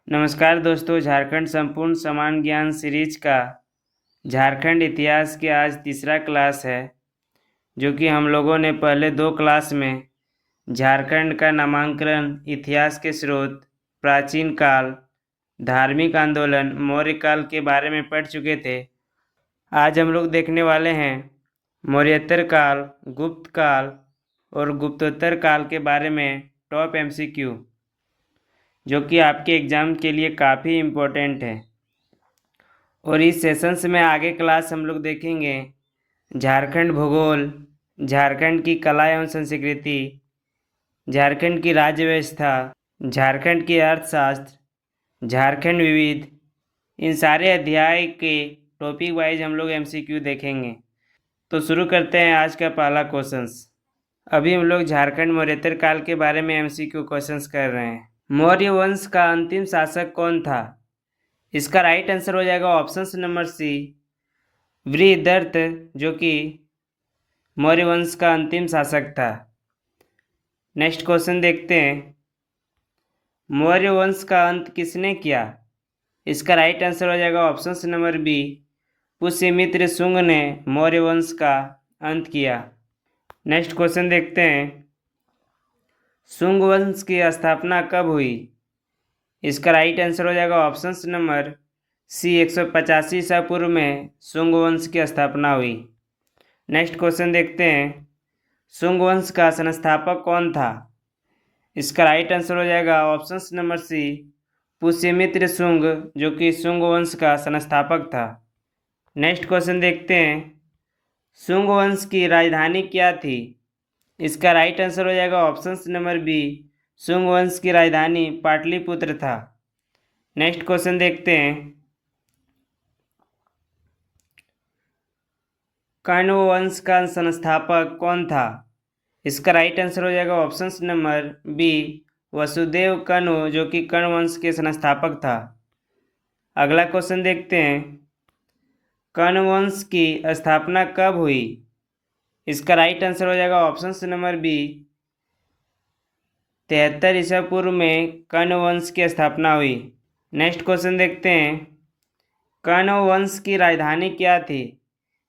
नमस्कार दोस्तों, झारखंड संपूर्ण समान ज्ञान सीरीज का झारखंड इतिहास के आज तीसरा क्लास है, जो कि हम लोगों ने पहले दो क्लास में झारखंड का नामांकन, इतिहास के स्रोत, प्राचीन काल, धार्मिक आंदोलन, मौर्य काल के बारे में पढ़ चुके थे। आज हम लोग देखने वाले हैं मौर्योत्तर काल, गुप्त काल और गुप्तोत्तर काल के बारे में टॉप एमसीक्यू, जो कि आपके एग्ज़ाम के लिए काफ़ी इम्पोर्टेंट है। और इस सेशंस में आगे क्लास हम लोग देखेंगे झारखंड भूगोल, झारखंड की कला एवं संस्कृति, झारखंड की राज्य व्यवस्था, झारखंड की अर्थशास्त्र, झारखंड विविध। इन सारे अध्याय के टॉपिक वाइज हम लोग एमसीक्यू देखेंगे। तो शुरू करते हैं आज का पहला क्वेश्चंस। अभी हम लोग झारखंड मौर्योत्तर काल के बारे में एमसीक्यू क्वेश्चंस कर रहे हैं। मौर्य वंश का अंतिम शासक कौन था? इसका राइट आंसर हो जाएगा ऑप्शन नंबर सी, वृहदर्थ, जो कि मौर्य वंश का अंतिम शासक था। नेक्स्ट क्वेश्चन देखते हैं, मौर्य वंश का अंत किसने किया? इसका राइट आंसर हो जाएगा option number B, Pushyamitra Shunga ने मौर्य वंश का अंत किया। नेक्स्ट क्वेश्चन देखते हैं, शुंग वंश की स्थापना कब हुई? इसका राइट आंसर हो जाएगा ऑप्शन नंबर सी, 185 ईसा पूर्व में शुंग वंश की स्थापना हुई। नेक्स्ट क्वेश्चन देखते हैं, शुंग वंश का संस्थापक कौन था? इसका राइट आंसर हो जाएगा option number C, Pushyamitra Shunga, जो कि शुंग वंश का संस्थापक था। नेक्स्ट क्वेश्चन देखते हैं, शुंग वंश की राजधानी क्या थी? इसका राइट आंसर हो जाएगा ऑप्शन नंबर बी, शुंग वंश की राजधानी पाटलिपुत्र था। नेक्स्ट क्वेश्चन देखते हैं, कण्व वंश का संस्थापक कौन था? इसका राइट आंसर हो जाएगा option number B, Vasudeva Kanva, जो कि कण्व वंश के संस्थापक था। अगला क्वेश्चन देखते हैं, कण्व वंश की स्थापना कब हुई? इसका राइट आंसर हो जाएगा ऑप्शन नंबर बी, 73 ईसा पूर्व में कण्व वंश की स्थापना हुई। नेक्स्ट क्वेश्चन देखते हैं, कण्व वंश की राजधानी क्या थी?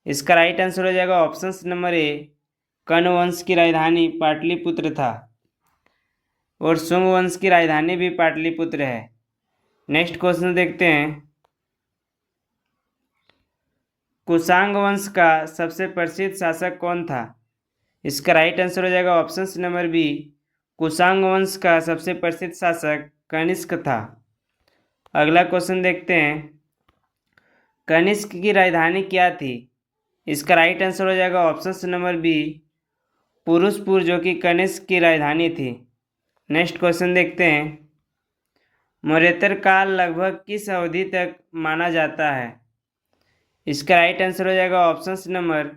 इसका राइट आंसर हो जाएगा ऑप्शन नंबर ए, कण्व वंश की राजधानी पाटलिपुत्र था। और शुंग वंश की राजधानी भी पाटलिपुत्र है। नेक्स्ट क्वेश्चन देखते हैं, कुषाण वंश का सबसे प्रसिद्ध शासक कौन था? इसका राइट आंसर हो जाएगा ऑप्शन नंबर बी, कुषाण वंश का सबसे प्रसिद्ध शासक कनिष्क था। अगला क्वेश्चन देखते हैं, कनिष्क की राजधानी क्या थी? इसका राइट आंसर हो जाएगा ऑप्शन नंबर बी, पुरुषपुर, जो कि कनिष्क की राजधानी थी। नेक्स्ट क्वेश्चन देखते हैं, मौर्योत्तर काल लगभग किस अवधि तक माना जाता है? इसका राइट आंसर हो जाएगा ऑप्शन नंबर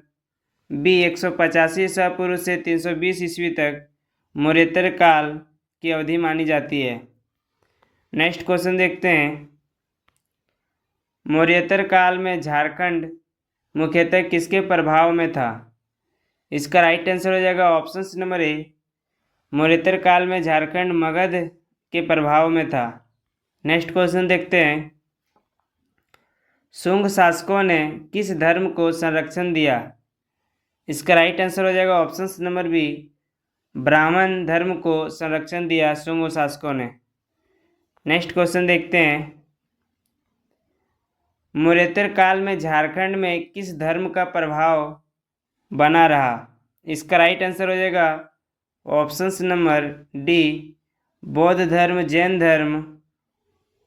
बी, 185 ईसा पूर्व से 320 ईस्वी तक मौर्योत्तर काल की अवधि मानी जाती है। नेक्स्ट क्वेश्चन देखते हैं, मौर्योत्तर काल में झारखंड मुख्यतः किसके प्रभाव में था? इसका राइट आंसर हो जाएगा ऑप्शन नंबर ए, मौर्योत्तर काल में झारखंड मगध के प्रभाव में था। नेक्स्ट क्वेश्चन देखते हैं, शुंग शासकों ने किस धर्म को संरक्षण दिया? इसका राइट आंसर हो जाएगा ऑप्शन नंबर बी, ब्राह्मण धर्म को संरक्षण दिया शुंग शासकों ने। नेक्स्ट क्वेश्चन देखते हैं, मौर्योत्तर काल में झारखंड में किस धर्म का प्रभाव बना रहा? इसका राइट आंसर हो जाएगा ऑप्शन नंबर डी, बौद्ध धर्म, जैन धर्म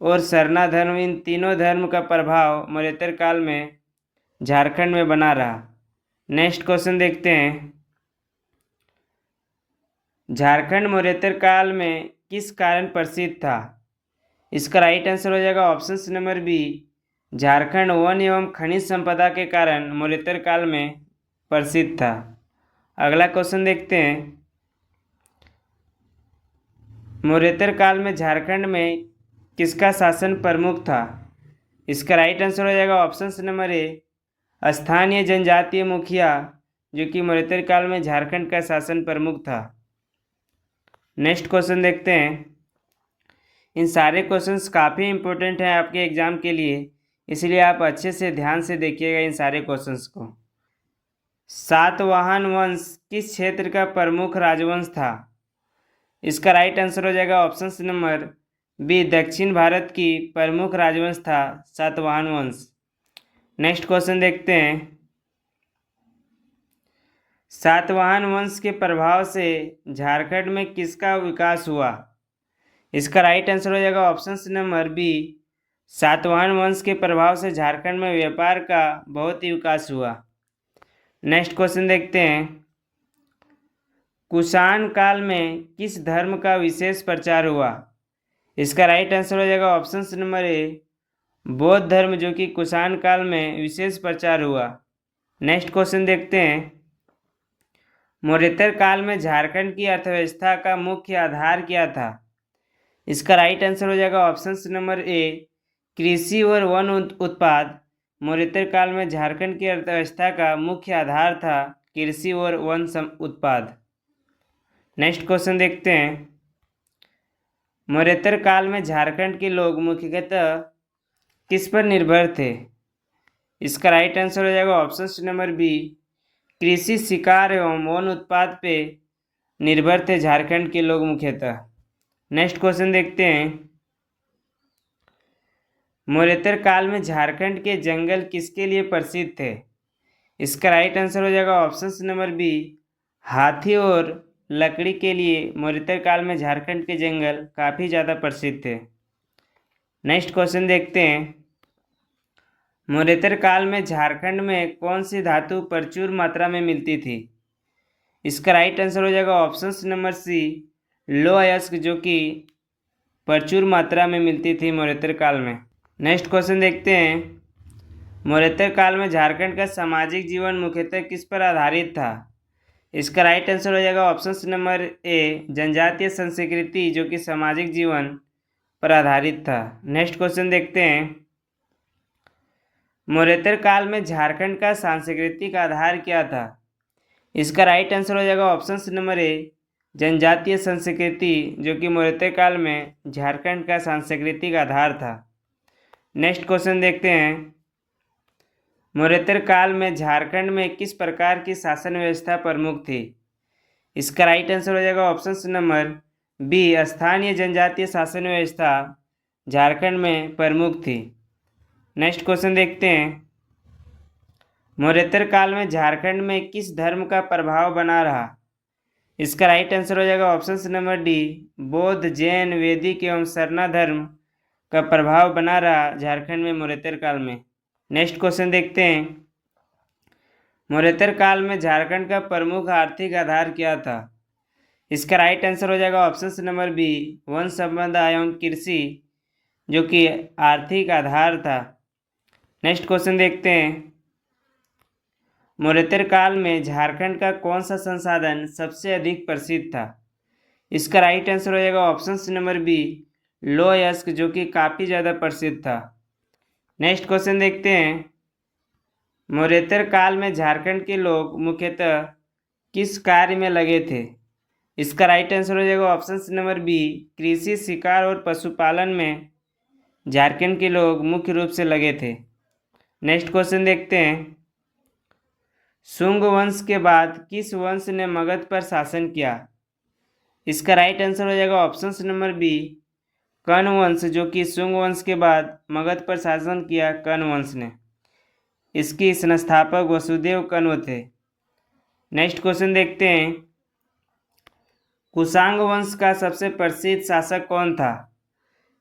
और सरना धर्म। इन तीनों धर्म का प्रभाव मौर्योत्तर काल में झारखंड में बना रहा। नेक्स्ट क्वेश्चन देखते हैं, झारखंड मौर्योत्तर काल में किस कारण प्रसिद्ध था? इसका राइट आंसर हो जाएगा ऑप्शन नंबर बी, झारखंड वन एवं खनिज संपदा के कारण मौर्योत्तर काल में प्रसिद्ध था। अगला क्वेश्चन देखते हैं, मौर्योत्तर काल में झारखंड में किसका शासन प्रमुख था? इसका राइट आंसर हो जाएगा ऑप्शन नंबर ए, स्थानीय जनजातीय मुखिया, जो कि मौर्योत्तर काल में झारखंड का शासन प्रमुख था। नेक्स्ट क्वेश्चन देखते हैं, इन सारे क्वेश्चंस काफ़ी इम्पोर्टेंट हैं आपके एग्ज़ाम के लिए, इसलिए आप अच्छे से ध्यान से देखिएगा इन सारे क्वेश्चंस को। सातवाहन वंश किस क्षेत्र का प्रमुख राजवंश था? इसका राइट आंसर हो जाएगा ऑप्शन नंबर बी, दक्षिण भारत की प्रमुख राजवंश था सातवाहन वंश। नेक्स्ट क्वेश्चन देखते हैं। सातवाहन वंश के प्रभाव से झारखंड में किसका विकास हुआ? इसका राइट आंसर हो जाएगा ऑप्शन नंबर बी, सातवाहन वंश के प्रभाव से झारखंड में व्यापार का बहुत ही विकास हुआ। नेक्स्ट क्वेश्चन देखते हैं। कुषाण काल में किस धर्म का विशेष प्रचार हुआ? इसका राइट आंसर हो जाएगा ऑप्शन नंबर ए, बौद्ध धर्म, जो कि कुषाण काल में विशेष प्रचार हुआ। नेक्स्ट क्वेश्चन देखते हैं। मौर्योत्तर काल में झारखंड की अर्थव्यवस्था का मुख्य आधार क्या था? इसका राइट आंसर हो जाएगा ऑप्शन नंबर ए, कृषि और वन उत्पाद। मौर्योत्तर काल में झारखंड की अर्थव्यवस्था का मुख्य आधार था कृषि और वन उत्पाद। नेक्स्ट क्वेश्चन देखते हैं। मौर्योत्तर काल में झारखंड के लोग मुख्यतः किस पर निर्भर थे? इसका राइट आंसर हो जाएगा ऑप्शन नंबर बी, कृषि, शिकार एवं वन उत्पाद पे निर्भर थे झारखंड के लोग मुख्यतः। नेक्स्ट क्वेश्चन देखते हैं। मौर्योत्तर काल में झारखंड के जंगल किसके लिए प्रसिद्ध थे? इसका राइट आंसर हो जाएगा ऑप्शन नंबर बी, हाथी और लकड़ी के लिए मौर्योत्तर काल में झारखंड के जंगल काफ़ी ज़्यादा प्रसिद्ध थे। नेक्स्ट क्वेश्चन देखते हैं। मौर्योत्तर काल में झारखंड में कौन सी धातु प्रचुर मात्रा में मिलती थी? इसका राइट आंसर हो जाएगा ऑप्शन नंबर सी, लोह अयस्क, जो कि प्रचुर मात्रा में मिलती थी मौर्योत्तर काल में। नेक्स्ट क्वेश्चन देखते हैं। मौर्योत्तर काल में झारखंड का सामाजिक जीवन मुख्यतः किस पर आधारित था? इसका राइट आंसर हो जाएगा ऑप्शन नंबर ए, जनजातीय संस्कृति, जो कि सामाजिक जीवन पर आधारित था। नेक्स्ट क्वेश्चन देखते हैं। मौर्योत्तर काल में झारखंड का सांस्कृतिक आधार क्या था? इसका राइट आंसर हो जाएगा ऑप्शन नंबर ए, जनजातीय संस्कृति, जो कि मौर्योत्तर काल में झारखंड का सांस्कृतिक आधार था। नेक्स्ट क्वेश्चन देखते हैं। मौर्योत्तर काल में झारखंड में किस प्रकार की शासन व्यवस्था प्रमुख थी? इसका राइट आंसर हो जाएगा ऑप्शन नंबर बी, स्थानीय जनजातीय शासन व्यवस्था झारखंड में प्रमुख थी। नेक्स्ट क्वेश्चन देखते हैं। मौर्योत्तर काल में झारखंड में किस धर्म का प्रभाव बना रहा? इसका राइट आंसर हो जाएगा ऑप्शन नंबर डी, बौद्ध, जैन, वैदिक एवं सरना धर्म का प्रभाव बना रहा झारखंड में मौर्योत्तर काल में। नेक्स्ट क्वेश्चन देखते हैं। मौर्योत्तर काल में झारखंड का प्रमुख आर्थिक आधार क्या था? इसका राइट आंसर हो जाएगा ऑप्शन नंबर बी, वन संपदा एवं कृषि, जो कि आर्थिक आधार था। नेक्स्ट क्वेश्चन देखते हैं। मौर्योत्तर काल में झारखंड का कौन सा संसाधन सबसे अधिक प्रसिद्ध था? इसका राइट आंसर हो जाएगा ऑप्शन नंबर बी, लोह अयस्क, जो कि काफ़ी ज़्यादा प्रसिद्ध था। नेक्स्ट क्वेश्चन देखते हैं। मौर्योत्तर काल में झारखंड के लोग मुख्यतः किस कार्य में लगे थे? इसका राइट आंसर हो जाएगा ऑप्शन नंबर बी, कृषि, शिकार और पशुपालन में झारखंड के लोग मुख्य रूप से लगे थे। नेक्स्ट क्वेश्चन देखते हैं। शुंग वंश के बाद किस वंश ने मगध पर शासन किया? इसका राइट आंसर हो जाएगा ऑप्शन नंबर बी, कर्ण वंश, जो कि शुंग वंश के बाद मगध पर शासन किया कर्ण वंश ने। इसकी संस्थापक वसुदेव कण्व थे। नेक्स्ट क्वेश्चन देखते हैं। कुषाण वंश का सबसे प्रसिद्ध शासक कौन था?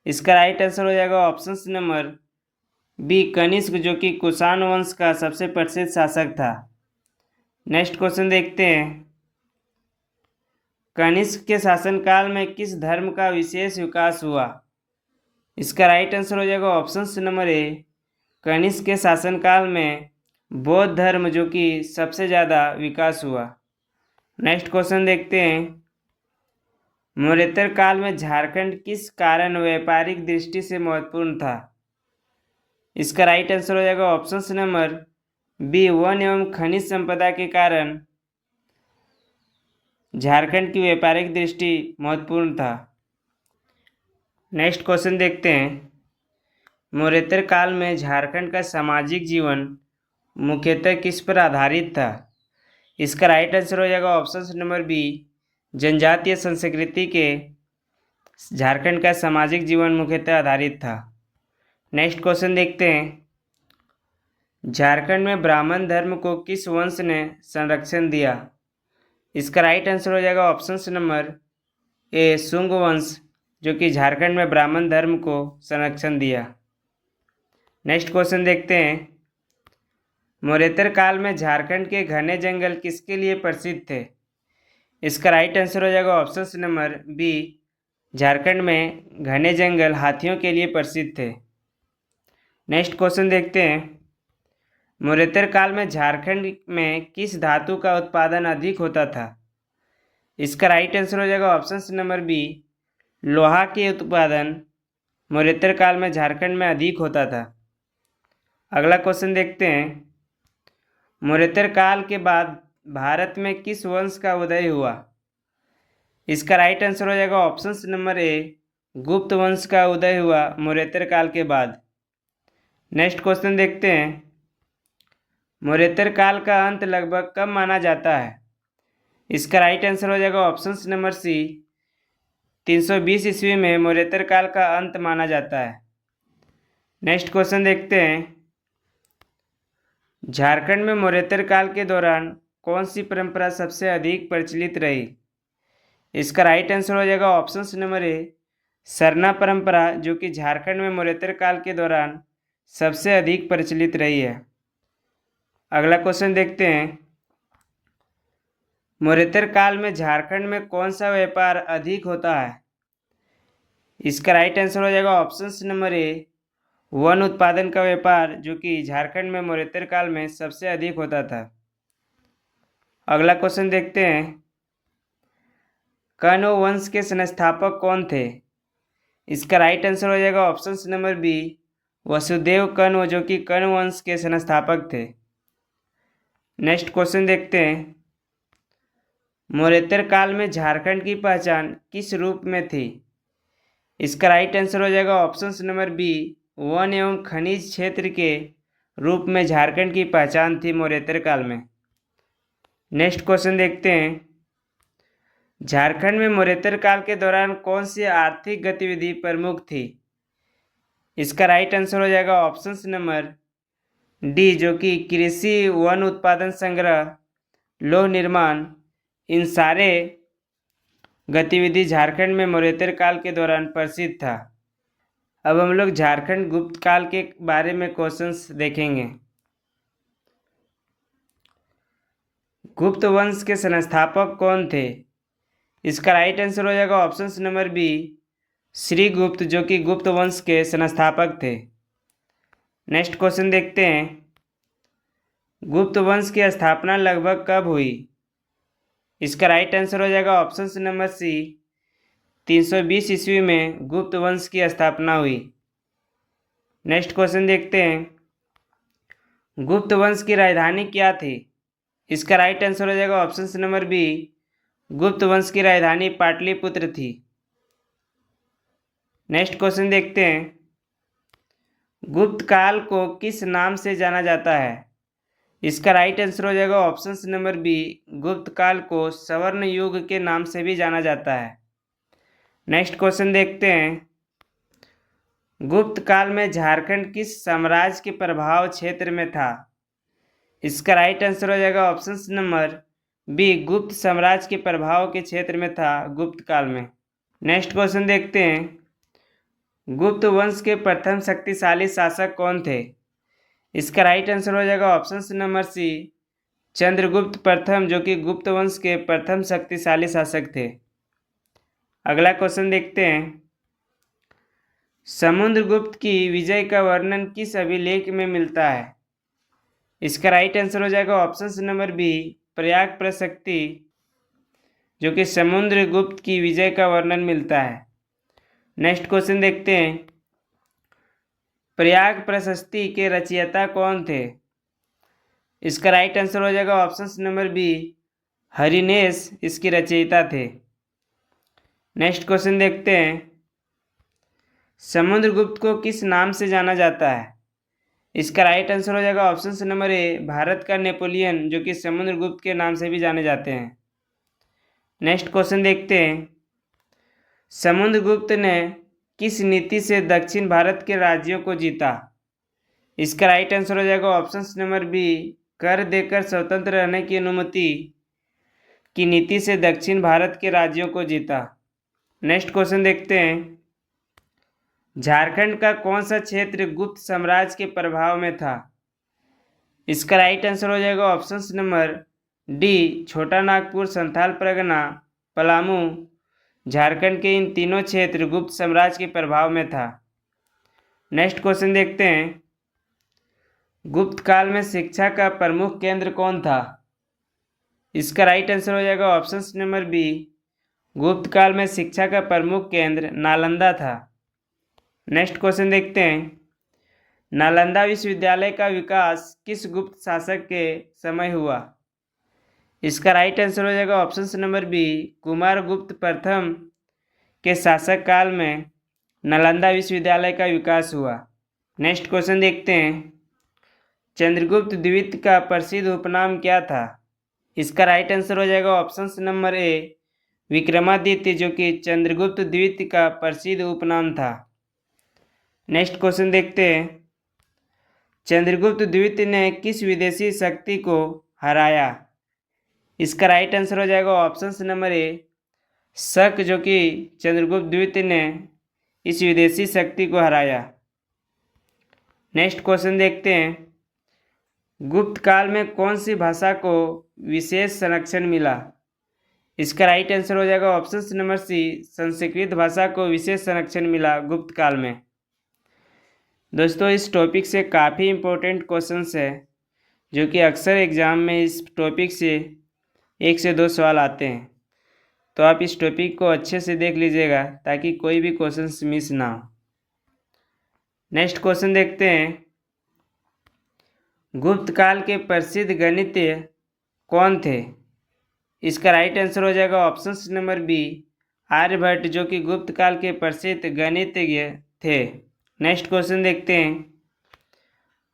इसका राइट आंसर हो जाएगा ऑप्शन नंबर बी, कनिष्क, जो कि कुषाण वंश का सबसे प्रसिद्ध शासक था। नेक्स्ट क्वेश्चन देखते हैं। कनिष्क के शासनकाल में किस धर्म का विशेष विकास हुआ? इसका राइट आंसर हो जाएगा ऑप्शन नंबर ए, कनिष्क के शासनकाल में बौद्ध धर्म, जो कि सबसे ज़्यादा विकास हुआ। नेक्स्ट क्वेश्चन देखते हैं। मौर्योत्तर काल में झारखंड किस कारण व्यापारिक दृष्टि से महत्वपूर्ण था? इसका राइट आंसर हो जाएगा ऑप्शन नंबर बी, वन एवं खनिज संपदा के कारण झारखंड की व्यापारिक दृष्टि महत्वपूर्ण था। नेक्स्ट क्वेश्चन देखते हैं। मौर्योत्तर काल में झारखंड का सामाजिक जीवन मुख्यतः किस पर आधारित था? इसका राइट आंसर हो जाएगा ऑप्शन नंबर बी, जनजातीय संस्कृति के झारखंड का सामाजिक जीवन मुख्यतः आधारित था। नेक्स्ट क्वेश्चन देखते हैं। झारखंड में ब्राह्मण धर्म को किस वंश ने संरक्षण दिया? इसका राइट आंसर हो जाएगा ऑप्शन नंबर ए, शुंग वंश, जो कि झारखंड में ब्राह्मण धर्म को संरक्षण दिया। नेक्स्ट क्वेश्चन देखते हैं। मौर्योत्तर काल में झारखंड के घने जंगल किसके लिए प्रसिद्ध थे? इसका राइट आंसर हो जाएगा ऑप्शन नंबर बी, झारखंड में घने जंगल हाथियों के लिए प्रसिद्ध थे। नेक्स्ट क्वेश्चन देखते हैं। मौर्योत्तर काल में झारखंड में किस धातु का उत्पादन अधिक होता था? इसका राइट आंसर हो जाएगा ऑप्शन नंबर बी, लोहा के उत्पादन मौर्योत्तर काल में झारखंड में अधिक होता था। अगला क्वेश्चन देखते हैं। मौर्योत्तर काल के बाद भारत में किस वंश का उदय हुआ? इसका राइट आंसर हो जाएगा ऑप्शन नंबर ए, गुप्त वंश का उदय हुआ मौर्योत्तर काल के बाद। नेक्स्ट क्वेश्चन देखते हैं। मौर्योत्तर काल का अंत लगभग कब माना जाता है? इसका राइट आंसर हो जाएगा ऑप्शन नंबर सी, 320 ईस्वी में मौर्योत्तर काल का अंत माना जाता है। नेक्स्ट क्वेश्चन देखते हैं। झारखंड में मौर्योत्तर काल के दौरान कौन सी परंपरा सबसे अधिक प्रचलित रही? इसका राइट आंसर हो जाएगा ऑप्शन नंबर ए, सरना परंपरा, जो कि झारखंड में मौर्योत्तर काल के दौरान सबसे अधिक प्रचलित रही है। अगला क्वेश्चन देखते हैं। मौर्योत्तर काल में झारखंड में कौन सा व्यापार अधिक होता है? इसका राइट आंसर हो जाएगा ऑप्शन नंबर ए, वन उत्पादन का व्यापार, जो कि झारखंड में मौर्योत्तर काल में सबसे अधिक होता था। अगला क्वेश्चन देखते हैं। कण्व वंश के संस्थापक कौन थे? इसका राइट आंसर हो जाएगा option number B, Vasudeva Kanva, जो कि कण्व वंश के संस्थापक थे। नेक्स्ट क्वेश्चन देखते हैं। मौर्योत्तर काल में झारखंड की पहचान किस रूप में थी? इसका राइट आंसर हो जाएगा ऑप्शन नंबर बी, वन एवं खनिज क्षेत्र के रूप में झारखंड की पहचान थी मौर्योत्तर काल में। नेक्स्ट क्वेश्चन देखते हैं। झारखंड में मौर्योत्तर काल के दौरान कौन सी आर्थिक गतिविधि प्रमुख थी? इसका राइट आंसर हो जाएगा ऑप्शन नंबर डी, जो कि कृषि, वन उत्पादन संग्रह, लौह निर्माण, इन सारे गतिविधि झारखंड में मौर्योत्तर काल के दौरान प्रसिद्ध था। अब हम लोग झारखंड गुप्त काल के बारे में क्वेश्चंस देखेंगे। गुप्त वंश के संस्थापक कौन थे? इसका राइट आंसर हो जाएगा ऑप्शन नंबर बी, श्रीगुप्त, जो कि गुप्त वंश के संस्थापक थे। नेक्स्ट क्वेश्चन देखते हैं। गुप्त वंश की स्थापना लगभग कब हुई? इसका राइट आंसर हो जाएगा ऑप्शन नंबर सी, 320 ईस्वी में गुप्त वंश की स्थापना हुई। नेक्स्ट क्वेश्चन देखते हैं। गुप्त वंश की राजधानी क्या थी? इसका राइट आंसर हो जाएगा ऑप्शन नंबर बी, गुप्त वंश की राजधानी पाटलिपुत्र थी। नेक्स्ट क्वेश्चन देखते हैं। गुप्त काल को किस नाम से जाना जाता है? इसका राइट आंसर हो जाएगा ऑप्शन नंबर बी, गुप्त काल को स्वर्ण युग के नाम से भी जाना जाता है। नेक्स्ट क्वेश्चन देखते हैं। गुप्त काल में झारखंड किस साम्राज्य के प्रभाव क्षेत्र में था? इसका राइट आंसर हो जाएगा ऑप्शन नंबर बी, गुप्त साम्राज्य के प्रभाव के क्षेत्र में था गुप्त काल में। नेक्स्ट क्वेश्चन देखते हैं। गुप्त वंश के प्रथम शक्तिशाली शासक कौन थे? इसका राइट आंसर हो जाएगा ऑप्शन नंबर सी, चंद्रगुप्त प्रथम, जो कि गुप्त वंश के प्रथम शक्तिशाली शासक थे। अगला क्वेश्चन देखते हैं। समुद्रगुप्त की विजय का वर्णन किस अभिलेख में मिलता है? इसका राइट आंसर हो जाएगा ऑप्शन नंबर बी, प्रयाग प्रशस्ति, जो कि समुद्रगुप्त की विजय का वर्णन मिलता है। नेक्स्ट क्वेश्चन देखते हैं। प्रयाग प्रशस्ति के रचयिता कौन थे? इसका राइट आंसर हो जाएगा ऑप्शन नंबर बी, हरिनेश इसके रचयिता थे। नेक्स्ट क्वेश्चन देखते हैं। समुद्रगुप्त को किस नाम से जाना जाता है? इसका राइट आंसर हो जाएगा ऑप्शन नंबर ए, भारत का नेपोलियन, जो कि समुद्रगुप्त के नाम से भी जाने जाते हैं। नेक्स्ट क्वेश्चन देखते हैं। समुद्रगुप्त ने किस नीति से दक्षिण भारत के राज्यों को जीता? इसका राइट आंसर हो जाएगा ऑप्शन नंबर बी, कर देकर स्वतंत्र रहने की अनुमति की नीति से दक्षिण भारत के राज्यों को जीता। नेक्स्ट क्वेश्चन देखते हैं। झारखंड का कौन सा क्षेत्र गुप्त साम्राज्य के प्रभाव में था? इसका राइट आंसर हो जाएगा ऑप्शन नंबर डी, छोटा नागपुर, संथाल परगना, पलामू। झारखंड के इन तीनों क्षेत्र गुप्त साम्राज्य के प्रभाव में था। नेक्स्ट क्वेश्चन देखते हैं। गुप्त काल में शिक्षा का प्रमुख केंद्र कौन था? इसका राइट आंसर हो जाएगा ऑप्शन नंबर बी, गुप्त काल में शिक्षा का प्रमुख केंद्र नालंदा था। नेक्स्ट क्वेश्चन देखते हैं। नालंदा विश्वविद्यालय का विकास किस गुप्त शासक के समय हुआ? इसका राइट आंसर हो जाएगा ऑप्शन नंबर बी, कुमारगुप्त प्रथम के शासक काल में नालंदा विश्वविद्यालय का विकास हुआ। नेक्स्ट क्वेश्चन देखते हैं। चंद्रगुप्त द्वितीय का प्रसिद्ध उपनाम क्या था? इसका राइट आंसर हो जाएगा ऑप्शन नंबर ए, विक्रमादित्य, जो कि चंद्रगुप्त द्वितीय का प्रसिद्ध उपनाम था। नेक्स्ट क्वेश्चन देखते हैं। चंद्रगुप्त द्वितीय ने किस विदेशी शक्ति को हराया? इसका राइट आंसर हो जाएगा ऑप्शन नंबर ए, शक, जो कि चंद्रगुप्त द्वितीय ने इस विदेशी शक्ति को हराया। नेक्स्ट क्वेश्चन देखते हैं। गुप्त काल में कौन सी भाषा को विशेष संरक्षण मिला? इसका राइट आंसर हो जाएगा ऑप्शन नंबर सी, संस्कृत भाषा को विशेष संरक्षण मिला गुप्त काल में। दोस्तों, इस टॉपिक से काफ़ी इम्पोर्टेंट क्वेश्चंस है, जो कि अक्सर एग्ज़ाम में इस टॉपिक से 1 से 2 सवाल आते हैं। तो आप इस टॉपिक को अच्छे से देख लीजिएगा ताकि कोई भी क्वेश्चंस मिस ना हो। नेक्स्ट क्वेश्चन देखते हैं। गुप्त काल के प्रसिद्ध गणितज्ञ कौन थे? इसका राइट आंसर हो जाएगा ऑप्शन नंबर बी, आर्यभट्ट, जो कि गुप्त काल के प्रसिद्ध गणितज्ञ थे। नेक्स्ट क्वेश्चन देखते हैं।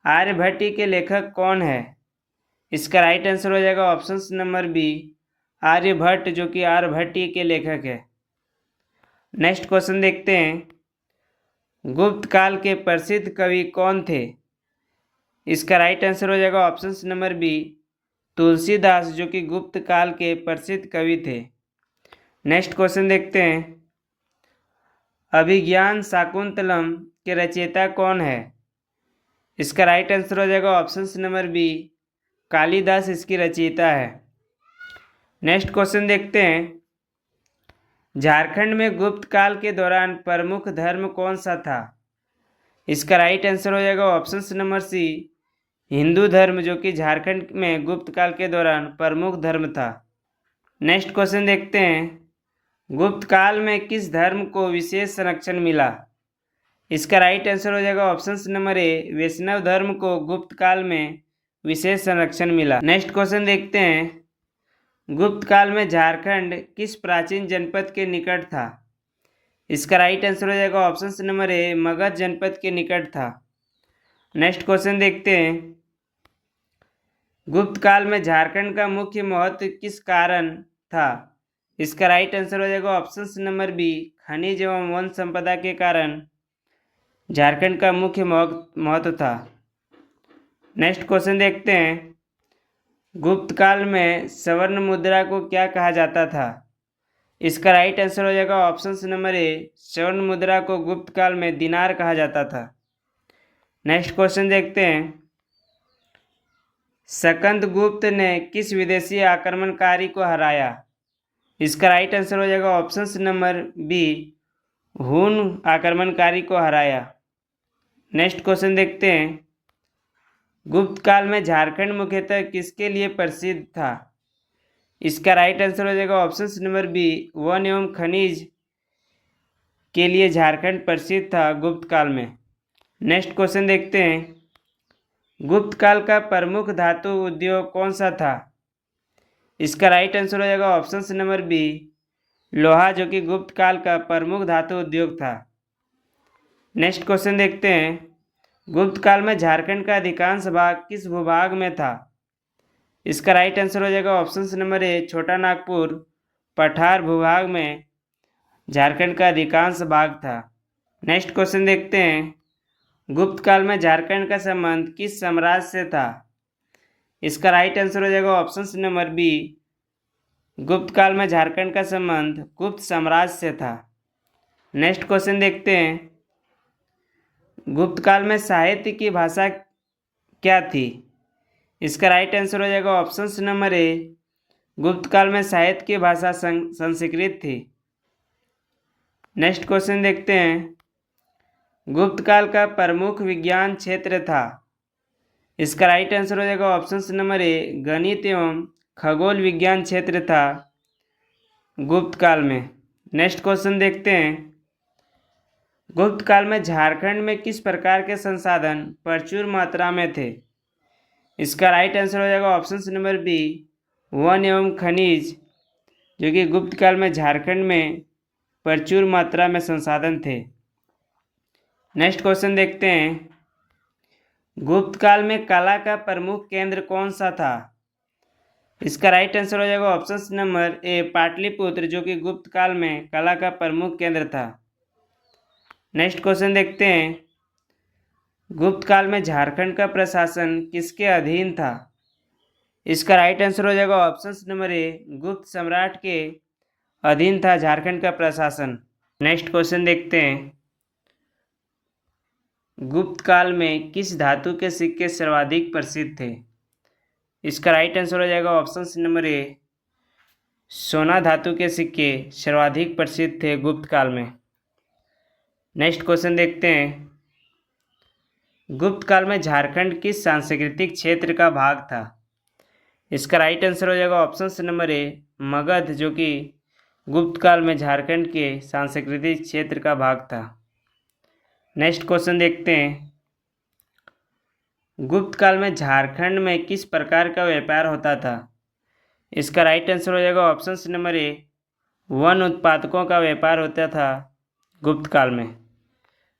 आर्यभट्ट के लेखक कौन है? इसका राइट आंसर हो जाएगा ऑप्शन नंबर बी, आर्यभट्ट, जो कि आर्यभट्ट के लेखक है। नेक्स्ट क्वेश्चन देखते हैं। गुप्त काल के प्रसिद्ध कवि कौन थे? इसका राइट आंसर हो जाएगा ऑप्शन नंबर बी, तुलसीदास, जो कि गुप्त काल के प्रसिद्ध कवि थे। नेक्स्ट क्वेश्चन देखते हैं। अभिज्ञान शाकुंतलम के रचयिता कौन है? इसका राइट आंसर हो जाएगा ऑप्शन नंबर बी, कालिदास इसकी रचयिता है। नेक्स्ट क्वेश्चन देखते हैं। झारखंड में गुप्त काल के दौरान प्रमुख धर्म कौन सा था? इसका राइट आंसर हो जाएगा ऑप्शन नंबर सी, हिंदू धर्म, जो कि झारखंड में गुप्त काल के दौरान प्रमुख धर्म था। नेक्स्ट क्वेश्चन देखते हैं। गुप्त काल में किस धर्म को विशेष संरक्षण मिला? इसका राइट आंसर हो जाएगा ऑप्शन नंबर ए, वैष्णव धर्म को गुप्त काल में विशेष संरक्षण मिला। नेक्स्ट क्वेश्चन देखते हैं। गुप्त काल में झारखंड किस प्राचीन जनपद के निकट था? इसका राइट आंसर हो जाएगा ऑप्शन नंबर ए, मगध जनपद के निकट था। नेक्स्ट क्वेश्चन देखते हैं। गुप्त काल में झारखंड का मुख्य महत्व किस कारण था? इसका राइट आंसर हो जाएगा ऑप्शन नंबर बी, खनिज एवं वन संपदा के कारण झारखंड का मुख्य महत्व था। नेक्स्ट क्वेश्चन देखते हैं। गुप्त काल में स्वर्ण मुद्रा को क्या कहा जाता था? इसका राइट आंसर हो जाएगा ऑप्शन नंबर ए, स्वर्ण मुद्रा को गुप्त काल में दिनार कहा जाता था। नेक्स्ट क्वेश्चन देखते हैं। स्कंदगुप्त ने किस विदेशी आक्रमणकारी को हराया? इसका राइट आंसर हो जाएगा ऑप्शन नंबर बी, हुन आक्रमणकारी को हराया। नेक्स्ट क्वेश्चन देखते हैं। गुप्त काल में झारखंड मुख्यतः किसके लिए प्रसिद्ध था? इसका राइट आंसर हो जाएगा ऑप्शन नंबर बी, वन एवं खनिज के लिए झारखंड प्रसिद्ध था गुप्त काल में। नेक्स्ट क्वेश्चन देखते हैं। गुप्त काल का प्रमुख धातु उद्योग कौन सा था? इसका राइट आंसर हो जाएगा ऑप्शन नंबर बी, लोहा, जो कि गुप्त काल का प्रमुख धातु उद्योग था। नेक्स्ट क्वेश्चन देखते हैं, गुप्त काल में झारखंड का अधिकांश भाग किस भूभाग में था? इसका राइट आंसर हो जाएगा ऑप्शन नंबर ए छोटा नागपुर पठार भूभाग में झारखंड का अधिकांश भाग था। नेक्स्ट क्वेश्चन देखते हैं, गुप्त काल में झारखंड का संबंध किस साम्राज्य से था? इसका राइट आंसर हो जाएगा ऑप्शन नंबर बी गुप्त काल में झारखंड का संबंध गुप्त साम्राज्य से था। नेक्स्ट क्वेश्चन देखते हैं, गुप्त काल में साहित्य की भाषा क्या थी? इसका राइट आंसर हो जाएगा ऑप्शन नंबर ए गुप्त काल में साहित्य की भाषा संस्कृत थी। नेक्स्ट क्वेश्चन देखते हैं, गुप्त काल का प्रमुख विज्ञान क्षेत्र था? इसका राइट आंसर हो जाएगा ऑप्शन नंबर ए गणित एवं खगोल विज्ञान क्षेत्र था गुप्त काल में। नेक्स्ट क्वेश्चन देखते हैं, गुप्त काल में झारखंड में किस प्रकार के संसाधन प्रचुर मात्रा में थे? इसका राइट आंसर हो जाएगा ऑप्शन नंबर बी वन एवं खनिज, जो कि गुप्त काल में झारखंड में प्रचुर मात्रा में संसाधन थे। नेक्स्ट क्वेश्चन देखते हैं, गुप्त काल में कला का प्रमुख केंद्र कौन सा था? इसका राइट आंसर हो जाएगा ऑप्शन नंबर ए पाटलिपुत्र, जो कि गुप्त काल में कला का प्रमुख केंद्र था। नेक्स्ट क्वेश्चन देखते हैं, गुप्त काल में झारखंड का प्रशासन किसके अधीन था? इसका राइट आंसर हो जाएगा ऑप्शन नंबर ए गुप्त सम्राट के अधीन था झारखंड का प्रशासन। नेक्स्ट क्वेश्चन देखते हैं, गुप्त काल में किस धातु के सिक्के सर्वाधिक प्रसिद्ध थे? इसका राइट आंसर हो जाएगा ऑप्शन नंबर ए सोना धातु के सिक्के सर्वाधिक प्रसिद्ध थे गुप्त काल में। नेक्स्ट क्वेश्चन देखते हैं, गुप्त काल में झारखंड किस सांस्कृतिक क्षेत्र का भाग था? इसका राइट आंसर हो जाएगा ऑप्शन नंबर ए मगध, जो कि गुप्त काल में झारखंड के सांस्कृतिक क्षेत्र का भाग था। नेक्स्ट क्वेश्चन देखते हैं, गुप्त काल में झारखंड में किस प्रकार का व्यापार होता था? इसका राइट आंसर हो जाएगा ऑप्शन नंबर ए वन उत्पादकों का व्यापार होता था गुप्त काल में।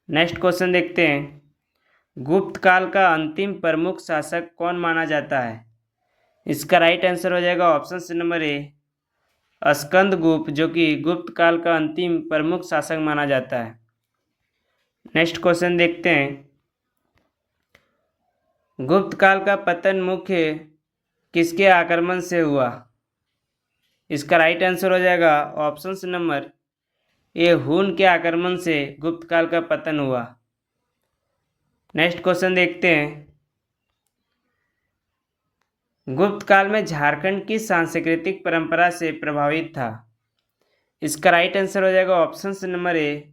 नेक्स्ट क्वेश्चन देखते हैं, गुप्त काल का अंतिम प्रमुख शासक कौन माना जाता है? इसका राइट आंसर हो जाएगा ऑप्शन नंबर ए स्कंदगुप्त, जो कि गुप्त काल का अंतिम प्रमुख शासक माना जाता है। नेक्स्ट क्वेश्चन देखते हैं, गुप्त काल का पतन मुख्य किसके आक्रमण से हुआ? इसका राइट आंसर हो जाएगा ऑप्शन नंबर ए हुन के आक्रमण से गुप्त काल का पतन हुआ। नेक्स्ट क्वेश्चन देखते हैं, गुप्त काल में झारखंड किस सांस्कृतिक परंपरा से प्रभावित था? इसका राइट आंसर हो जाएगा ऑप्शन नंबर ए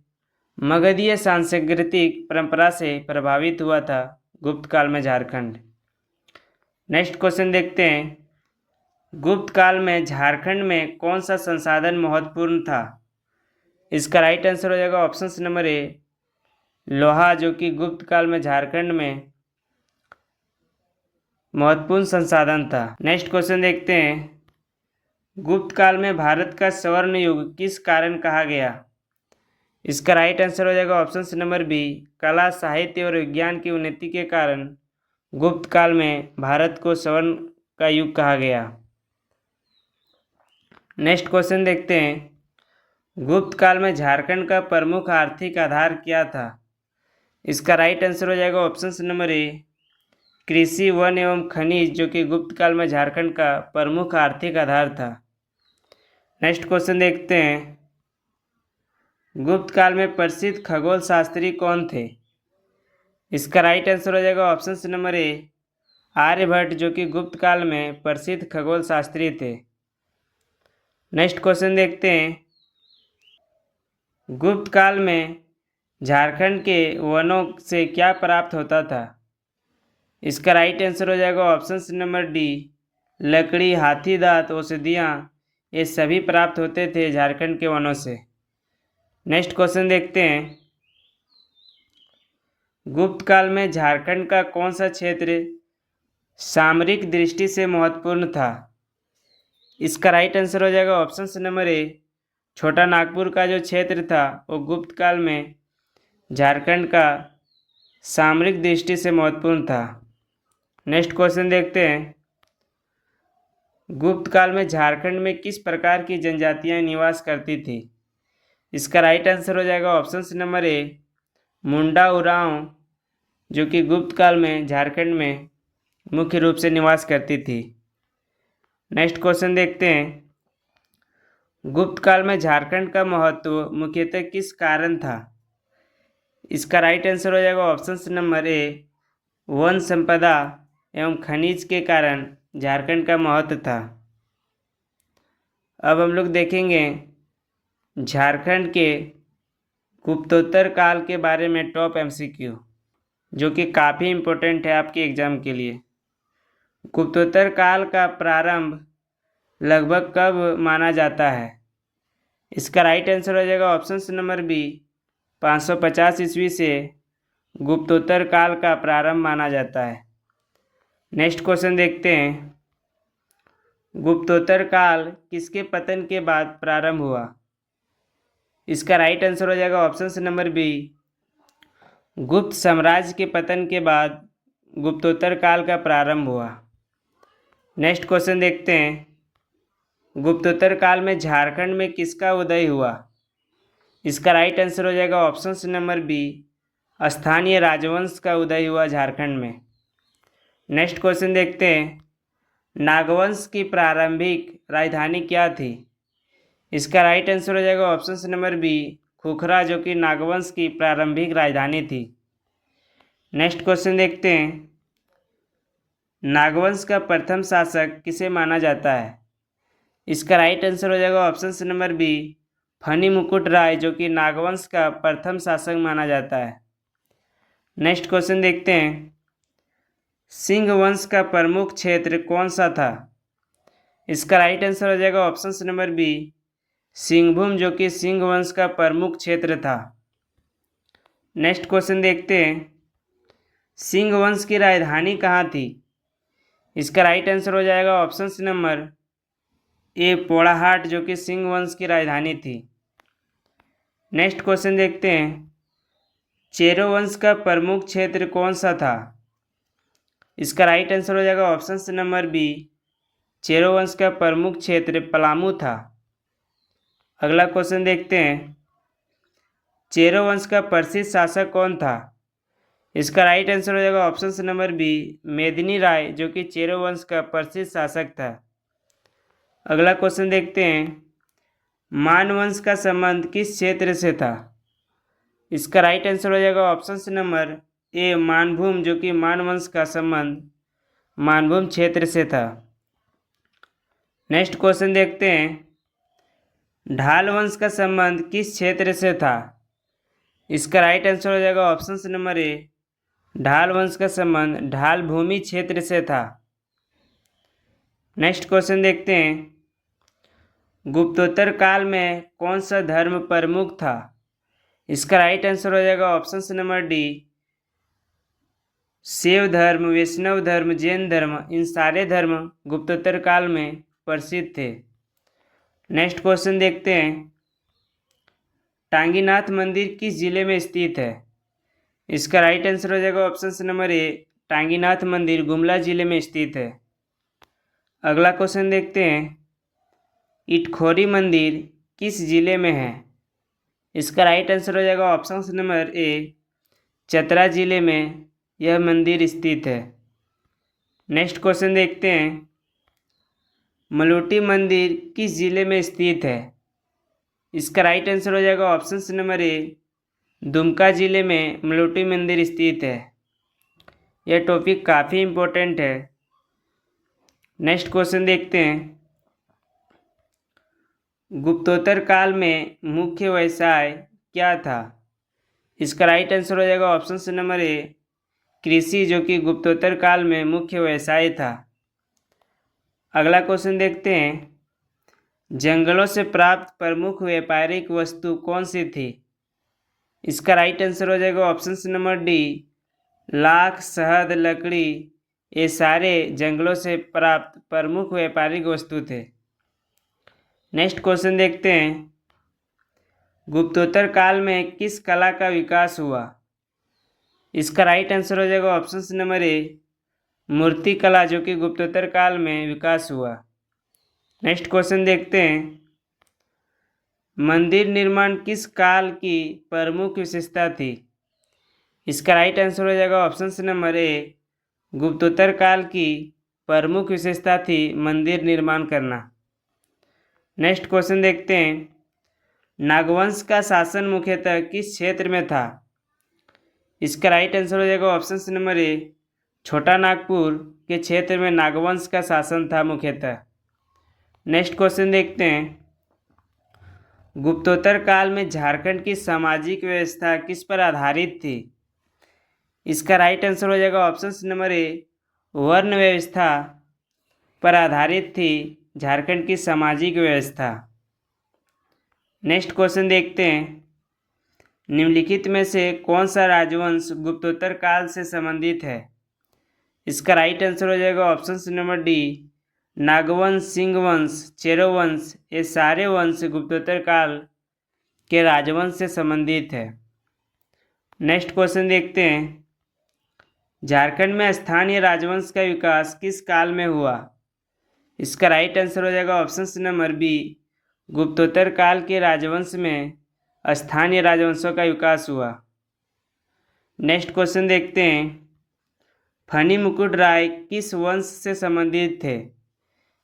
मगधीय सांस्कृतिक परंपरा से प्रभावित हुआ था गुप्त काल में झारखंड। नेक्स्ट क्वेश्चन देखते हैं, गुप्त काल में झारखंड में कौन सा संसाधन महत्वपूर्ण था? इसका राइट आंसर हो जाएगा ऑप्शन नंबर ए लोहा, जो कि गुप्त काल में झारखंड में महत्वपूर्ण संसाधन था। नेक्स्ट क्वेश्चन देखते हैं, गुप्त काल में भारत का स्वर्ण युग किस कारण कहा गया? इसका राइट आंसर हो जाएगा ऑप्शन नंबर बी कला साहित्य और विज्ञान की उन्नति के कारण गुप्त काल में भारत को स्वर्ण का युग कहा गया। नेक्स्ट क्वेश्चन देखते हैं, गुप्त काल में झारखंड का प्रमुख आर्थिक आधार क्या था? इसका राइट आंसर हो जाएगा ऑप्शन नंबर ए कृषि वन एवं खनिज, जो कि गुप्त काल में झारखंड का प्रमुख आर्थिक आधार था। नेक्स्ट क्वेश्चन देखते हैं, गुप्त काल में प्रसिद्ध खगोल शास्त्री कौन थे? इसका राइट आंसर हो जाएगा ऑप्शन नंबर ए आर्यभट्ट, जो कि गुप्त काल में प्रसिद्ध खगोल शास्त्री थे। नेक्स्ट क्वेश्चन देखते हैं, गुप्त काल में झारखंड के वनों से क्या प्राप्त होता था? इसका राइट आंसर हो जाएगा ऑप्शन नंबर डी लकड़ी हाथी दांत औषधियाँ ये सभी प्राप्त होते थे झारखंड के वनों से। नेक्स्ट क्वेश्चन देखते हैं, गुप्त काल में झारखंड का कौन सा क्षेत्र सामरिक दृष्टि से महत्वपूर्ण था? इसका राइट आंसर हो जाएगा ऑप्शन नंबर ए छोटा नागपुर का जो क्षेत्र था वो गुप्त काल में झारखंड का सामरिक दृष्टि से महत्वपूर्ण था। नेक्स्ट क्वेश्चन देखते हैं, गुप्त काल में झारखंड में किस प्रकार की जनजातियां निवास करती थी? इसका राइट आंसर हो जाएगा ऑप्शन नंबर ए, मुंडा उरांव, जो कि गुप्त काल में झारखंड में मुख्य रूप से निवास करती थी। नेक्स्ट क्वेश्चन देखते हैं, गुप्त काल में झारखंड का महत्व मुख्यतः किस कारण था? इसका राइट आंसर हो जाएगा ऑप्शन नंबर ए, वन संपदा एवं खनिज के कारण झारखंड का महत्व था। अब हम लोग देखेंगे झारखंड के गुप्तोत्तर काल के बारे में टॉप एमसीक्यू, जो कि काफ़ी इम्पोर्टेंट है आपके एग्जाम के लिए। गुप्तोत्तर काल का प्रारंभ लगभग कब माना जाता है? इसका राइट आंसर हो जाएगा ऑप्शन नंबर बी, 550 ईस्वी से गुप्तोत्तर काल का प्रारंभ माना जाता है। नेक्स्ट क्वेश्चन देखते हैं, गुप्तोत्तर काल किसके पतन के बाद प्रारंभ हुआ? इसका राइट आंसर हो जाएगा ऑप्शन नंबर बी, गुप्त साम्राज्य के पतन के बाद गुप्तोत्तर काल का प्रारंभ हुआ। नेक्स्ट क्वेश्चन देखते हैं, गुप्तोत्तर काल में झारखंड में किसका उदय हुआ? इसका राइट आंसर हो जाएगा ऑप्शन नंबर बी, स्थानीय राजवंश का उदय हुआ झारखंड में। नेक्स्ट क्वेश्चन देखते हैं, नागवंश की प्रारंभिक राजधानी क्या थी? इसका राइट आंसर हो जाएगा ऑप्शन नंबर बी, खुखरा, जो कि नागवंश की प्रारंभिक राजधानी थी। नेक्स्ट क्वेश्चन देखते हैं, नागवंश का प्रथम शासक किसे माना जाता है? इसका राइट आंसर हो जाएगा ऑप्शन नंबर बी, फनी मुकुट राय, जो कि नागवंश का प्रथम शासक माना जाता है। नेक्स्ट क्वेश्चन देखते हैं, सिंह वंश का प्रमुख क्षेत्र कौन सा था? इसका राइट आंसर हो जाएगा ऑप्शन नंबर बी, सिंहभूम, जो कि सिंह वंश का प्रमुख क्षेत्र था। नेक्स्ट क्वेश्चन देखते हैं, सिंह वंश की राजधानी कहाँ थी? इसका राइट आंसर हो जाएगा ऑप्शन नंबर ए, पोड़ाहाट, जो कि सिंह वंश की राजधानी थी। नेक्स्ट क्वेश्चन देखते हैं, चेरो वंश का प्रमुख क्षेत्र कौन सा था? इसका राइट आंसर हो जाएगा ऑप्शन नंबर बी, चेरो वंश का प्रमुख क्षेत्र पलामू था। अगला क्वेश्चन देखते हैं, चेरो वंश का प्रसिद्ध शासक कौन था? इसका राइट आंसर हो जाएगा ऑप्शन नंबर बी, मेदिनी राय, जो कि चेरो वंश का प्रसिद्ध शासक था। अगला क्वेश्चन देखते हैं, मान वंश का संबंध किस क्षेत्र से था? इसका राइट आंसर हो जाएगा ऑप्शन नंबर ए, मानभूम, जो कि मान वंश का संबंध मानभूम क्षेत्र से था। नेक्स्ट क्वेश्चन देखते हैं, ढाल वंश का संबंध किस क्षेत्र से था? इसका राइट आंसर हो जाएगा ऑप्शन नंबर ए, ढाल वंश का संबंध ढाल भूमि क्षेत्र से था। नेक्स्ट क्वेश्चन देखते हैं, गुप्तोत्तर काल में कौन सा धर्म प्रमुख था? इसका राइट आंसर हो जाएगा ऑप्शन नंबर डी, शैव धर्म, वैष्णव धर्म, जैन धर्म, इन सारे धर्म गुप्तोत्तर काल में प्रसिद्ध थे। नेक्स्ट क्वेश्चन देखते हैं, टांगीनाथ मंदिर किस जिले में स्थित है? इसका राइट आंसर हो जाएगा ऑप्शन नंबर ए, टांगीनाथ मंदिर गुमला जिले में स्थित है। अगला क्वेश्चन देखते हैं, इटखोरी मंदिर किस जिले में है? इसका राइट आंसर हो जाएगा ऑप्शन नंबर ए, चतरा जिले में यह मंदिर स्थित है। नेक्स्ट क्वेश्चन देखते हैं, मलूटी मंदिर किस जिले में स्थित है? इसका राइट आंसर हो जाएगा ऑप्शन नंबर ए, दुमका जिले में मलूटी मंदिर स्थित है। यह टॉपिक काफ़ी इम्पोर्टेंट है। नेक्स्ट क्वेश्चन देखते हैं, गुप्तोत्तर काल में मुख्य व्यवसाय क्या था? इसका राइट आंसर हो जाएगा ऑप्शन नंबर ए, कृषि, जो कि गुप्तोत्तर काल में मुख्य व्यवसाय था। अगला क्वेश्चन देखते हैं, जंगलों से प्राप्त प्रमुख व्यापारिक वस्तु कौन सी थी? इसका राइट आंसर हो जाएगा ऑप्शन नंबर डी, लाख, शहद, लकड़ी, ये सारे जंगलों से प्राप्त प्रमुख व्यापारिक वस्तु थे। नेक्स्ट क्वेश्चन देखते हैं, गुप्तोत्तर काल में किस कला का विकास हुआ? इसका राइट आंसर हो जाएगा ऑप्शन नंबर ए, मूर्ति कला, जो कि गुप्तोत्तर काल में विकास हुआ। नेक्स्ट क्वेश्चन देखते हैं, मंदिर निर्माण किस काल की प्रमुख विशेषता थी? इसका राइट आंसर हो जाएगा ऑप्शन नंबर ए, गुप्तोत्तर काल की प्रमुख विशेषता थी मंदिर निर्माण करना। नेक्स्ट क्वेश्चन देखते हैं, नागवंश का शासन मुख्यतः किस क्षेत्र में था? इसका राइट आंसर हो जाएगा ऑप्शन नंबर ए, छोटा नागपुर के क्षेत्र में नागवंश का शासन था मुख्यतः। नेक्स्ट क्वेश्चन देखते हैं, गुप्तोत्तर काल में झारखंड की सामाजिक व्यवस्था किस पर आधारित थी? इसका राइट आंसर हो जाएगा ऑप्शन नंबर ए, वर्ण व्यवस्था पर आधारित थी झारखंड की सामाजिक व्यवस्था। नेक्स्ट क्वेश्चन देखते हैं, निम्नलिखित में से कौन सा राजवंश गुप्तोत्तर काल से संबंधित है? इसका राइट आंसर हो जाएगा ऑप्शन नंबर डी, नागवंश, सिंहवंश, चेरो वंश, ये सारे वंश गुप्तोत्तर काल के राजवंश से संबंधित है। नेक्स्ट क्वेश्चन देखते हैं, झारखंड में स्थानीय राजवंश का विकास किस काल में हुआ? इसका राइट आंसर हो जाएगा ऑप्शन नंबर बी, गुप्तोत्तर काल के राजवंश में स्थानीय राजवंशों का विकास हुआ। नेक्स्ट क्वेश्चन देखते हैं, फनी मुकुट राय किस वंश से संबंधित थे?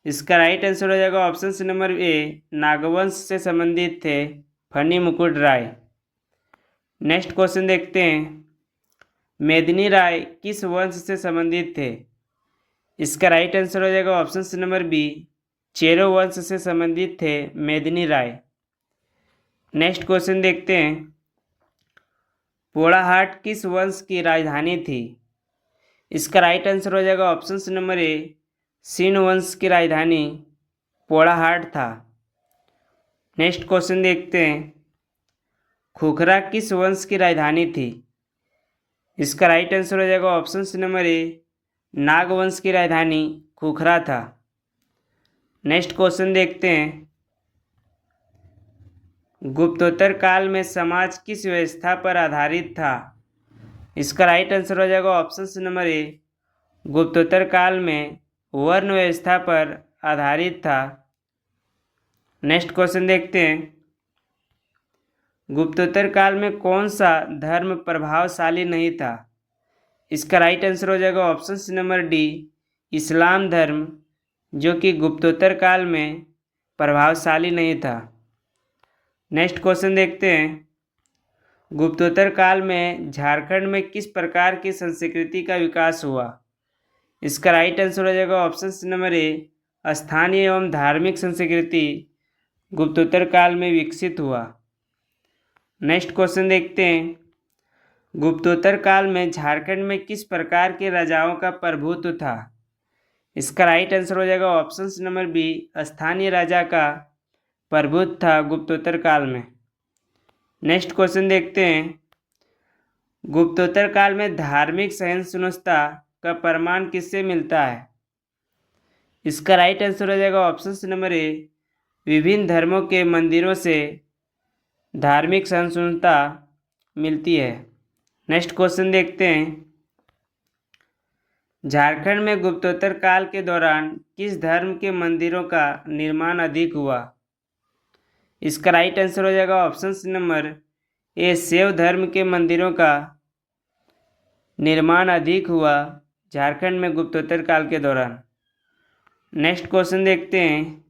इसका राइट आंसर हो जाएगा ऑप्शन नंबर ए, नागवंश से संबंधित थे फनी मुकुट राय। नेक्स्ट क्वेश्चन देखते हैं, मेदिनी राय किस वंश से संबंधित थे? इसका राइट आंसर हो जाएगा ऑप्शन नंबर बी, चेरो वंश से संबंधित थे मेदिनी राय। नेक्स्ट क्वेश्चन देखते हैं, पोड़ाहाट किस वंश की राजधानी थी? इसका राइट आंसर हो जाएगा ऑप्शन नंबर ए, सीन वंश की राजधानी पोड़ाहाट था। नेक्स्ट क्वेश्चन देखते हैं, खुखरा किस वंश की राजधानी थी? इसका राइट आंसर हो जाएगा ऑप्शन नंबर ए, नागवंश की राजधानी खुखरा था। नेक्स्ट क्वेश्चन देखते हैं, गुप्तोत्तर काल में समाज किस व्यवस्था पर आधारित था? इसका राइट आंसर हो जाएगा ऑप्शन नंबर ए, गुप्तोत्तर काल में वर्ण व्यवस्था पर आधारित था। नेक्स्ट क्वेश्चन देखते हैं, गुप्तोत्तर काल में कौन सा धर्म प्रभावशाली नहीं था? इसका राइट आंसर हो जाएगा ऑप्शन नंबर डी, इस्लाम धर्म, जो कि गुप्तोत्तर काल में प्रभावशाली नहीं था। नेक्स्ट क्वेश्चन देखते हैं, गुप्तोत्तर काल में झारखंड में किस प्रकार की संस्कृति का विकास हुआ? इसका राइट आंसर हो जाएगा ऑप्शन नंबर ए, स्थानीय एवं धार्मिक संस्कृति गुप्तोत्तर काल में विकसित हुआ। नेक्स्ट क्वेश्चन देखते हैं, गुप्तोत्तर काल में झारखंड में किस प्रकार के राजाओं का प्रभुत्व था? इसका राइट आंसर हो जाएगा ऑप्शन नंबर बी, स्थानीय राजा का प्रभुत्व था गुप्तोत्तर काल में। नेक्स्ट क्वेश्चन देखते हैं, गुप्तोत्तर काल में धार्मिक सहिष्णुता का प्रमाण किससे मिलता है? इसका राइट आंसर हो जाएगा ऑप्शन नंबर ए, विभिन्न धर्मों के मंदिरों से धार्मिक सहिष्णुता मिलती है। नेक्स्ट क्वेश्चन देखते हैं, झारखंड में गुप्तोत्तर काल के दौरान किस धर्म के मंदिरों का निर्माण अधिक हुआ? इसका राइट आंसर हो जाएगा ऑप्शन नंबर ए, शैव धर्म के मंदिरों का निर्माण अधिक हुआ झारखंड में गुप्तोत्तर काल के दौरान। नेक्स्ट क्वेश्चन देखते हैं,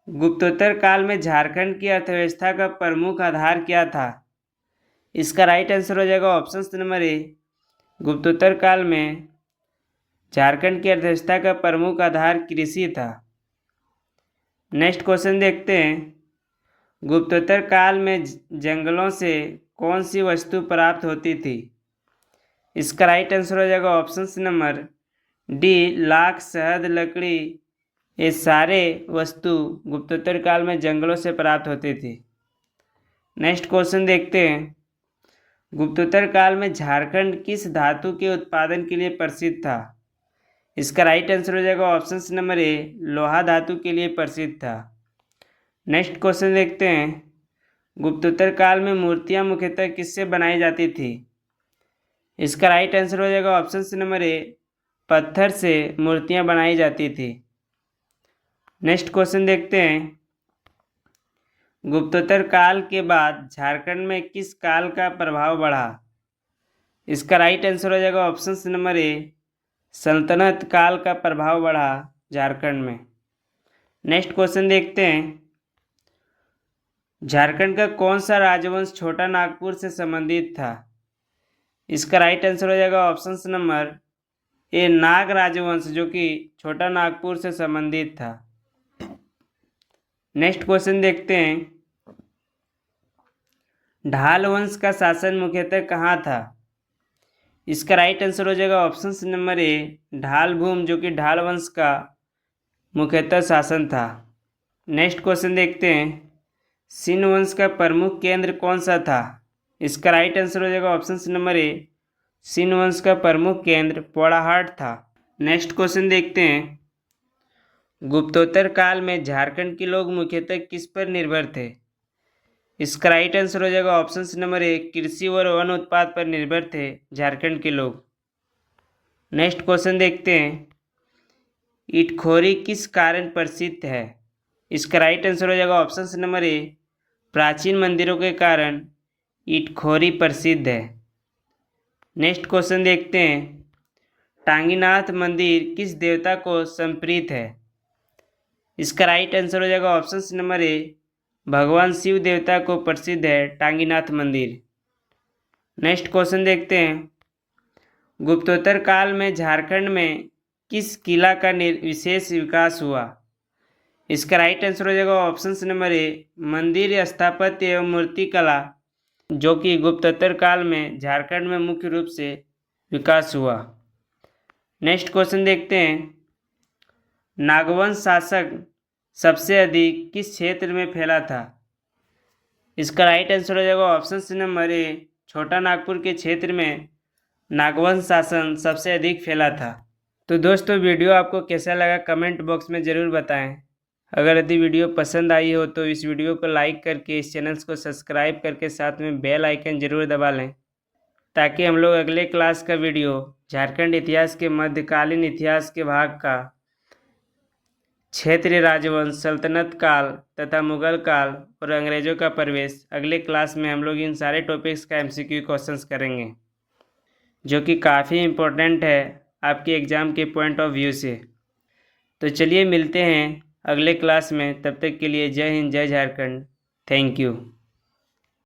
गुप्तोत्तर काल में झारखंड की अर्थव्यवस्था का प्रमुख आधार क्या था? इसका राइट आंसर हो जाएगा ऑप्शन नंबर ए, गुप्तोत्तर काल में झारखंड की अर्थव्यवस्था का प्रमुख आधार कृषि था। नेक्स्ट क्वेश्चन देखते हैं, गुप्तोत्तर काल में जंगलों से कौन सी वस्तु प्राप्त होती थी? इसका राइट आंसर हो जाएगा ऑप्शन नंबर डी, लाख, शहद, लकड़ी, ये सारे वस्तु गुप्तोत्तर काल में जंगलों से प्राप्त होती थी। नेक्स्ट क्वेश्चन देखते हैं, गुप्तोत्तर काल में झारखंड किस धातु के उत्पादन के लिए प्रसिद्ध था? इसका राइट आंसर हो जाएगा ऑप्शन नंबर ए, लोहा धातु के लिए प्रसिद्ध था। नेक्स्ट क्वेश्चन देखते हैं, गुप्तोत्तर काल में मूर्तियां मुख्यतः किससे बनाई जाती थी? इसका राइट आंसर हो जाएगा ऑप्शन नंबर ए, पत्थर से मूर्तियां बनाई जाती थी। नेक्स्ट क्वेश्चन देखते हैं। गुप्तोत्तर काल के बाद झारखंड में किस काल का प्रभाव बढ़ा? इसका राइट आंसर हो जाएगा ऑप्शन नंबर ए, सल्तनत काल का प्रभाव बढ़ा झारखंड में। नेक्स्ट क्वेश्चन देखते हैं। झारखंड का कौन सा राजवंश छोटा नागपुर से संबंधित था? इसका राइट आंसर हो जाएगा ऑप्शन नंबर ए, नाग राजवंश, जो कि छोटा नागपुर से संबंधित था। नेक्स्ट क्वेश्चन देखते हैं। ढाल वंश का शासन मुख्यतः कहाँ था? इसका राइट आंसर हो जाएगा ऑप्शन नंबर ए, ढालभूम, जो कि ढाल वंश का मुख्यतः शासन था। नेक्स्ट क्वेश्चन देखते हैं। सिन वंश का प्रमुख केंद्र कौन सा था? इसका राइट आंसर हो जाएगा ऑप्शन नंबर ए, सिन वंश का प्रमुख केंद्र पोड़ाहाट था। नेक्स्ट क्वेश्चन देखते हैं। गुप्तोत्तर काल में झारखंड के लोग मुख्यतः किस पर निर्भर थे? इसका राइट आंसर हो जाएगा ऑप्शन नंबर ए, कृषि और वन उत्पाद पर निर्भर थे झारखंड के लोग। नेक्स्ट क्वेश्चन देखते हैं। इटखोरी किस कारण प्रसिद्ध है? इसका राइट आंसर हो जाएगा ऑप्शन नंबर ए, प्राचीन मंदिरों के कारण इटखोरी प्रसिद्ध है। नेक्स्ट क्वेश्चन देखते हैं। टांगीनाथ मंदिर किस देवता को समर्पित है? इसका राइट आंसर हो जाएगा ऑप्शन नंबर ए, भगवान शिव देवता को प्रसिद्ध है टांगीनाथ मंदिर। नेक्स्ट क्वेश्चन देखते हैं। गुप्तोत्तर काल में झारखंड में किस किला का विशेष विकास हुआ? इसका राइट आंसर हो जाएगा ऑप्शन नंबर ए, मंदिर स्थापत्य एवं मूर्ति कला, जो कि गुप्तोत्तर काल में झारखंड में मुख्य रूप से विकास हुआ। नेक्स्ट क्वेश्चन देखते हैं। नागवंश शासक सबसे अधिक किस क्षेत्र में फैला था? इसका राइट आंसर हो जाएगा ऑप्शन नंबर ए, छोटा नागपुर के क्षेत्र में नागवंश शासन सबसे अधिक फैला था। तो दोस्तों, वीडियो आपको कैसा लगा कमेंट बॉक्स में ज़रूर बताएं। अगर यदि वीडियो पसंद आई हो तो इस वीडियो को लाइक करके इस चैनल को सब्सक्राइब करके साथ में बेल आइकन ज़रूर दबा लें, ताकि हम लोग अगले क्लास का वीडियो झारखंड इतिहास के मध्यकालीन इतिहास के भाग का क्षेत्रीय राजवंश, सल्तनत काल तथा मुगल काल और अंग्रेज़ों का प्रवेश, अगले क्लास में हम लोग इन सारे टॉपिक्स का MCQ क्वेश्चंस करेंगे, जो कि काफ़ी इम्पोर्टेंट है आपके एग्ज़ाम के पॉइंट ऑफ व्यू से। तो चलिए मिलते हैं अगले क्लास में, तब तक के लिए जय हिंद, जय झारखंड। Thank you.